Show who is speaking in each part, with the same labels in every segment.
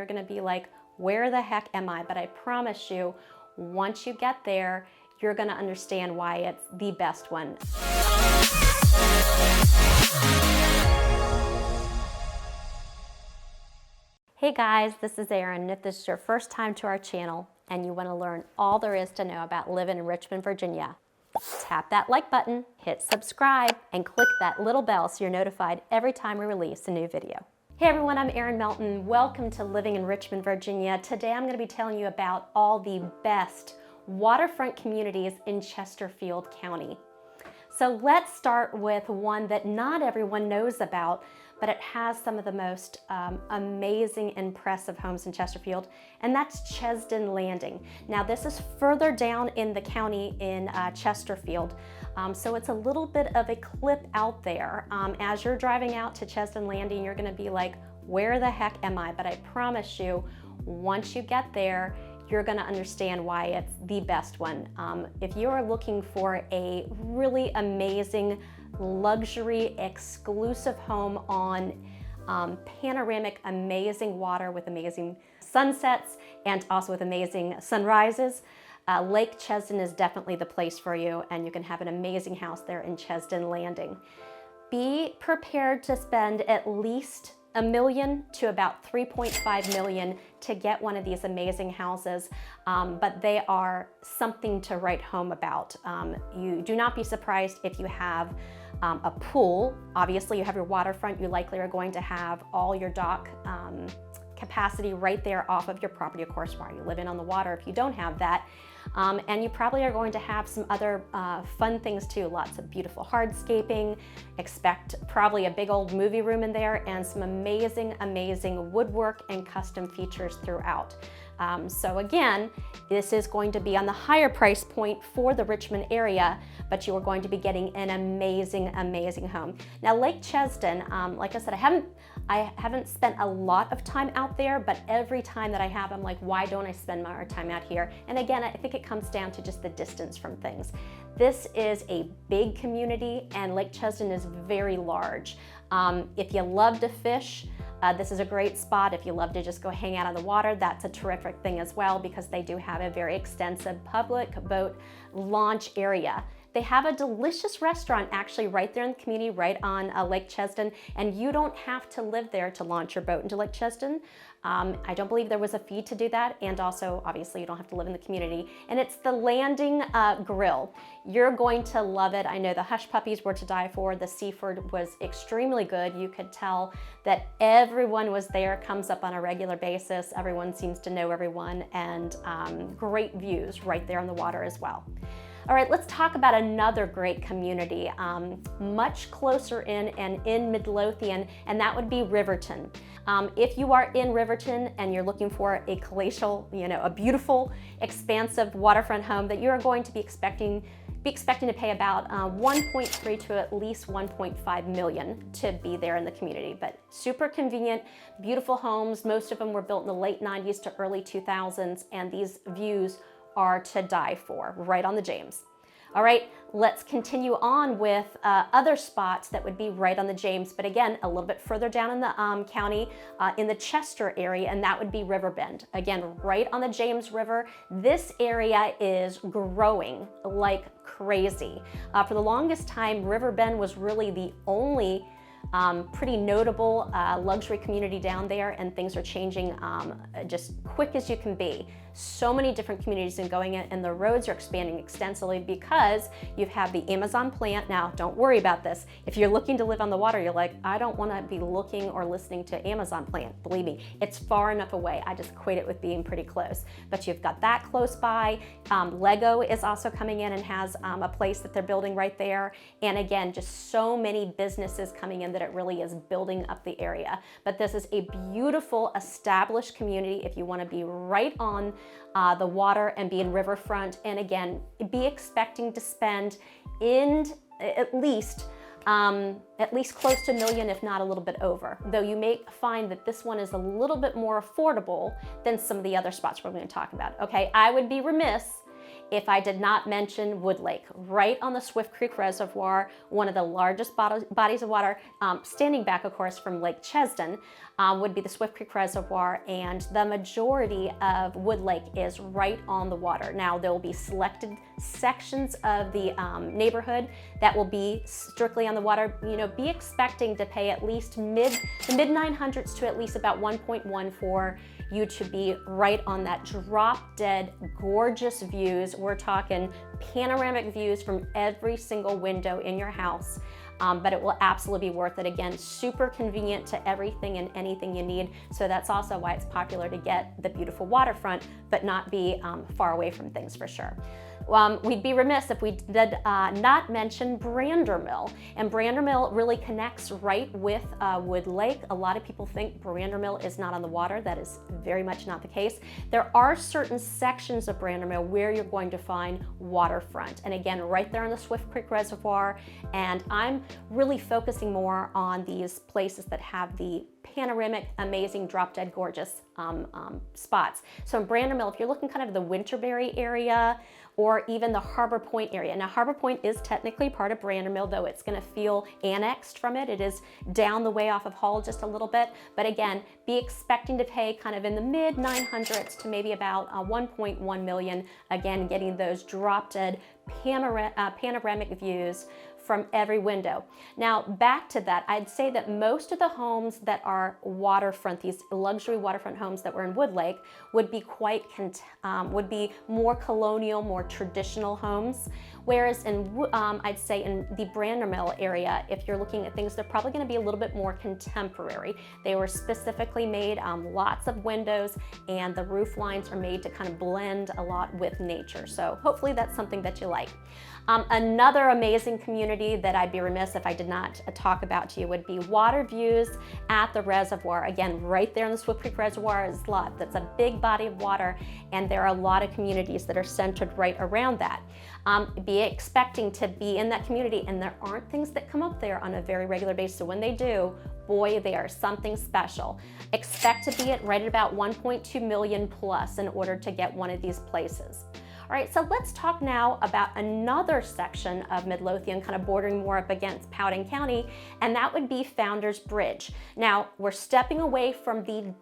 Speaker 1: you're gonna be like, where the heck am I? But I promise you, once you get there, you're gonna understand why it's the best one. Hey guys, this is Erin. If this is your first time to our channel and you want to learn all there is to know about living in Richmond, Virginia, tap that like button, hit subscribe, and click that little bell so you're notified every time we release a new video. Hey everyone, I'm Erin Melton. Welcome to Living in Richmond, Virginia. Today I'm going to be telling you about all the best waterfront communities in Chesterfield County. So let's start with one that not everyone knows about, but it has some of the most amazing, impressive homes in Chesterfield, and that's Chesdin Landing. Now this is further down in the county in Chesterfield, so it's a little bit of a clip out there. As you're driving out to Chesdin Landing, you're gonna be like, where the heck am I? But I promise you, once you get there, you're gonna understand why it's the best one. If you're looking for a really amazing, luxury, exclusive home on panoramic, amazing water with amazing sunsets and also with amazing sunrises, Lake Chesdin is definitely the place for you, and you can have an amazing house there in Chesdin Landing. Be prepared to spend at least $1 million to about $3.5 million to get one of these amazing houses, but they are something to write home about. You do not be surprised if you have a pool. Obviously you have your waterfront, you likely are going to have all your dock capacity right there off of your property, of course, while you're living on the water if you don't have that. And you probably are going to have some other fun things too, lots of beautiful hardscaping. Expect probably a big old movie room in there and some amazing, amazing woodwork and custom features throughout. So again, this is going to be on the higher price point for the Richmond area, but you are going to be getting an amazing, amazing home. Now Lake Chesdin, like I said, I haven't spent a lot of time out there, but every time that I have, I'm like, why don't I spend more time out here? And again, I think it comes down to just the distance from things. This is a big community and Lake Chesdin is very large. If you love to fish, this is a great spot. If you love to just go hang out on the water, that's a terrific thing as well, because they do have a very extensive public boat launch area. They have a delicious restaurant actually right there in the community, right on Lake Chesdin, and you don't have to live there to launch your boat into Lake Chesdin. I don't believe there was a fee to do that, and also obviously you don't have to live in the community. And it's the Landing Grill. You're going to love it. I know the hush puppies were to die for. The seafood was extremely good. You could tell that everyone was there, comes up on a regular basis. Everyone seems to know everyone, and great views right there on the water as well. All right, let's talk about another great community, much closer in and in Midlothian, and that would be Riverton. If you are in Riverton and you're looking for a palatial, a beautiful, expansive waterfront home that you're going to be expecting to pay about 1.3 to at least 1.5 million to be there in the community. But super convenient, beautiful homes. Most of them were built in the late 90s to early 2000s, and these views are to die for, right on the James. All right, let's continue on with other spots that would be right on the James, but again, a little bit further down in the county, in the Chester area, and that would be Riverbend. Again, right on the James River. This area is growing like crazy. For the longest time, Riverbend was really the only pretty notable luxury community down there, and things are changing just quick as you can be. So many different communities are going in, and the roads are expanding extensively because you have the Amazon plant. Now, don't worry about this. If you're looking to live on the water, you're like, I don't want to be looking or listening to Amazon plant. Believe me, it's far enough away. I just equate it with being pretty close. But you've got that close by. Lego is also coming in and has a place that they're building right there. And again, just so many businesses coming in that it really is building up the area. But this is a beautiful, established community if you want to be right on the water and be in riverfront, and again, be expecting to spend at least close to $1 million, if not a little bit over. Though you may find that this one is a little bit more affordable than some of the other spots we're going to talk about. Okay, I would be remiss
Speaker 2: if I did not mention Woodlake, right on the Swift Creek Reservoir, one of the largest bodies of water, standing back, of course, from Lake Chesdin, would be the Swift Creek Reservoir, and the majority of Woodlake is right on the water. Now, there will be selected sections of the neighborhood that will be strictly on the water. You know, be expecting to pay at least the mid 900s to at least about 1.1 for you to be right on that drop dead gorgeous views. We're talking panoramic views from every single window in your house. But it will absolutely be worth it. Again, super convenient to everything and anything you need. So that's also why it's popular to get the beautiful waterfront, but not be far away from things for sure. We'd be remiss if we did not mention Brandermill. And Brandermill really connects right with Woodlake. A lot of people think Brandermill is not on the water. That is very much not the case. There are certain sections of Brandermill where you're going to find waterfront. And again, right there on the Swift Creek Reservoir. And I'm really focusing more on these places that have the panoramic, amazing, drop dead gorgeous spots. So in Brandermill, if you're looking kind of the Winterberry area, or even the Harbor Point area. Now, Harbor Point is technically part of Brandermill, though it's gonna feel annexed from it. It is down the way off of Hull just a little bit, but again, be expecting to pay kind of in the mid 900s to maybe about 1.1 million, again, getting those drop-dead panoramic views from every window. Now, back to that, I'd say that most of the homes that are waterfront, these luxury waterfront homes that were in Woodlake, would be would be more colonial, more traditional homes. Whereas in, I'd say in the Brandermill area, if you're looking at things, they're probably gonna be a little bit more contemporary. They were specifically made, lots of windows, and the roof lines are made to kind of blend a lot with nature. So hopefully that's something that you like. Another amazing community that I'd be remiss if I did not talk about to you would be Waterviews at the Reservoir. Again, right there in the Swift Creek Reservoir is that's a big body of water, and there are a lot of communities that are centered right around that. Be expecting to be in that community, and there aren't things that come up there on a very regular basis. So when they do, boy, they are something special. Expect to be at right at about 1.2 million plus in order to get one of these places. All right, so let's talk now about another section of Midlothian, kind of bordering more up against Powhatan County, and that would be Founders Bridge. Now, we're stepping away from the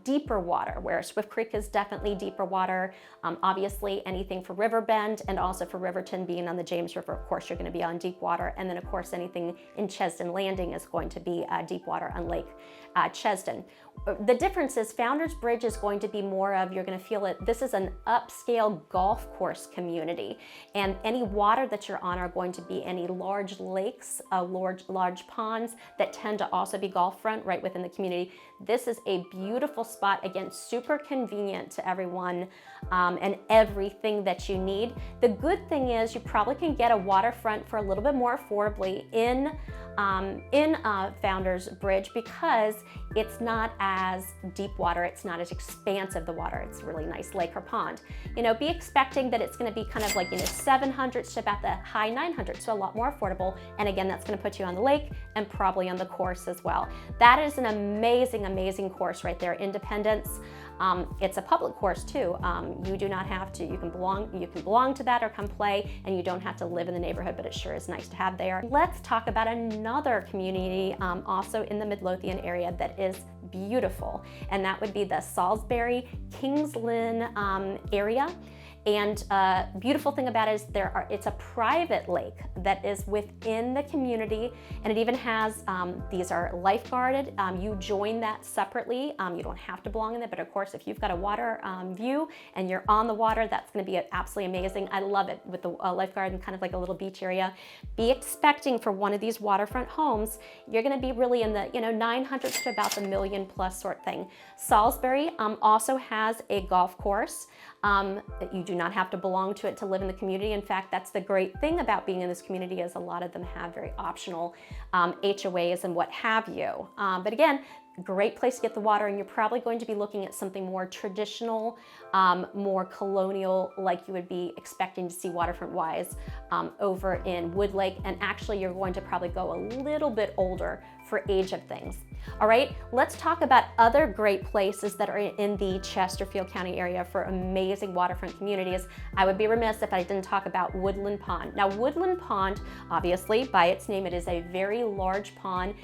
Speaker 2: deeper water, where Swift Creek is definitely deeper water. Obviously, anything for Riverbend and also for Riverton being on the James River, of course, you're going to be on deep water. And then, of course, anything in Chesdin Landing is going to be deep water on Lake Chesdin. The difference is Founders Bridge is going to be more of, you're going to feel it, this is an upscale golf course community, and any water that you're on are going to be any large lakes, large ponds that tend to also be golf front right within the community. This is a beautiful spot, again, super convenient to everyone, and everything that you need. The good thing is you probably can get a waterfront for a little bit more affordably in Founders Bridge, because it's not as deep water, it's not as expansive the water, it's really nice lake or pond. You know, be expecting that it's going to be kind of like, you know, 700s to about the high 900s, so a lot more affordable. And again, that's going to put you on the lake and probably on the course as well. That is an amazing, amazing course right there, Independence. It's a public course too. You do not have to, you can belong to that or come play, and you don't have to live in the neighborhood, but it sure is nice to have there. Let's talk about another community also in the Midlothian area that is beautiful, and that would be the Salisbury Kings Lynn area. And beautiful thing about it is it's a private lake that is within the community, and it even has, these are lifeguarded. You join that separately. You don't have to belong in it, but of course, if you've got a water view and you're on the water, that's gonna be absolutely amazing. I love it with the lifeguard and kind of like a little beach area. Be expecting for one of these waterfront homes, you're gonna be really in the 900s to about the million plus sort thing. Salisbury also has a golf course. You do not have to belong to it to live in the community. In fact, that's the great thing about being in this community, is a lot of them have very optional HOAs and what have you. But again, great place to get the water, and you're probably going to be looking at something more traditional, more colonial, like you would be expecting to see waterfront-wise over in Woodlake. And actually, you're going to probably go a little bit older for age of things. All right, let's talk about other great places that are in the Chesterfield County area for amazing waterfront communities. I would be remiss if I didn't talk about Woodland Pond. Now, Woodland Pond, obviously, by its name, it is a very large pond.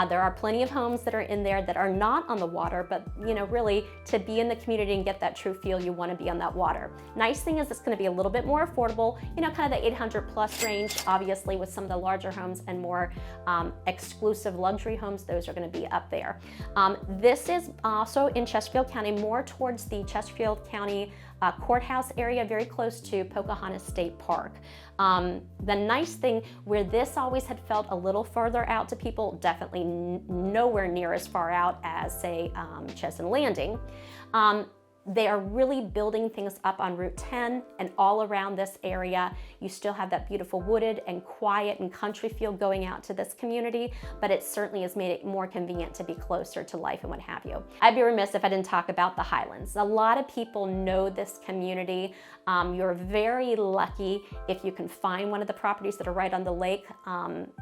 Speaker 2: There are plenty of homes that are in there that are not on the water, but you know, really, to be in the community and get that true feel, you want to be on that water. Nice thing is it's going to be a little bit more affordable, you know, kind of the 800 plus range, obviously, with some of the larger homes and more exclusive luxury homes. Those are going to be up there. This is also in Chesterfield County, more towards the Chesterfield County courthouse area, very close to Pocahontas State Park. The nice thing where this always had felt a little further out to people, definitely nowhere near as far out as, say, Chesdin Landing. They are really building things up on Route 10 and all around this area. You still have that beautiful wooded and quiet and country feel going out to this community, but it certainly has made it more convenient to be closer to life and what have you. I'd be remiss if I didn't talk about the Highlands. A lot of people know this community. You're very lucky if you can find one of the properties that are right on the lake.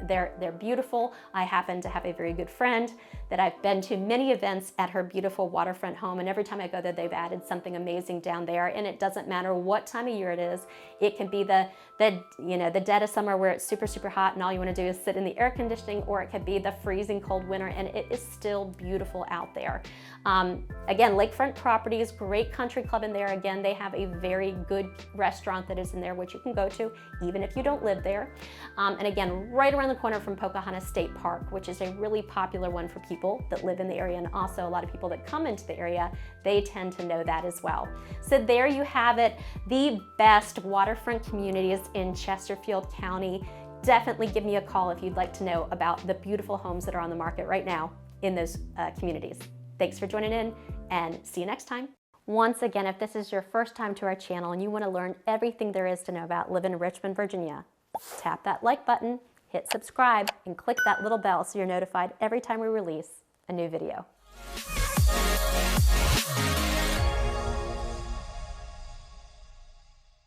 Speaker 2: They're beautiful. I happen to have a very good friend that I've been to many events at her beautiful waterfront home, and every time I go there, they've added something amazing down there. And it doesn't matter what time of year it is. It can be the dead of summer where it's super, super hot and all you want to do is sit in the air conditioning, or it could be the freezing cold winter and it is still beautiful out there. Again, lakefront properties, great country club in there. Again, they have a very good restaurant that is in there, which you can go to even if you don't live there. And again, right around the corner from Pocahontas State Park, which is a really popular one for people that live in the area, and also a lot of people that come into the area, they tend to know that as well. So there you have it, the best waterfront communities in Chesterfield County. Definitely give me a call if you'd like to know about the beautiful homes that are on the market right now in those communities. Thanks for joining in, and see you next time. Once again, if this is your first time to our channel and you want to learn everything there is to know about living in Richmond, Virginia, tap that like button, hit subscribe, and click that little bell so you're notified every time we release a new video.